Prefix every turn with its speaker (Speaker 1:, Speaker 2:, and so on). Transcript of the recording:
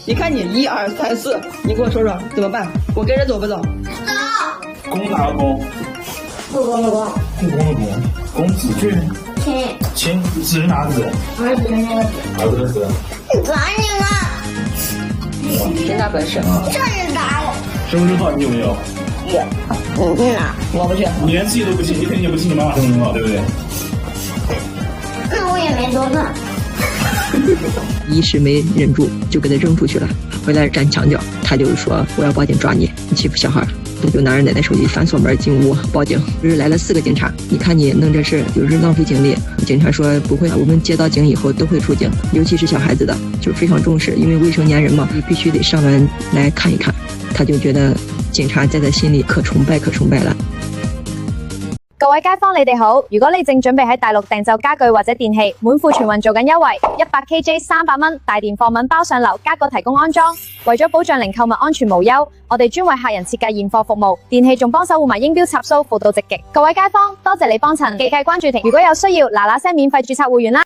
Speaker 1: 你看你1、2、3、4，你给我说说怎么办？我跟着走不走？
Speaker 2: 走。
Speaker 3: 公哪个公？
Speaker 2: 不公的公。
Speaker 3: 故宫的宫。公子俊。
Speaker 2: 亲。
Speaker 3: 亲，子是哪个子？
Speaker 2: 儿子的那个子。
Speaker 3: 儿子的子。
Speaker 2: 打你了。
Speaker 1: 真大本事！
Speaker 2: 这是打我。
Speaker 3: 身份证号你有没有？
Speaker 2: 有。你去哪？
Speaker 1: 我不去。
Speaker 3: 你连自己都不信，你肯定也不信你妈妈身份证号，对不对？
Speaker 2: 那我也没多问。
Speaker 4: 一时没忍住，就给他扔出去了。回来站墙角，他就说我要报警抓你，你欺负小孩。我就拿着奶奶手机反锁门进屋报警。就是来了4个警察，你看你弄这事就是浪费精力。警察说不会，我们接到警以后都会出警，尤其是小孩子的，就非常重视，因为未成年人嘛，你必须得上门来看一看。他就觉得警察在他心里可崇拜了。
Speaker 5: 各位街坊，你哋好！如果你正準備喺大陸訂就家具或者電器，滿庫全運做緊優惠，100kg 300蚊，大電貨品包上樓，加個提供安裝。為咗保障零購物安全無憂，我哋專為客人設計現貨服務，電器仲幫手換埋英標插蘇，輔導直擊。各位街坊，多謝你幫襯，記得關注停。如果有需要，嗱嗱聲免費註冊會員啦！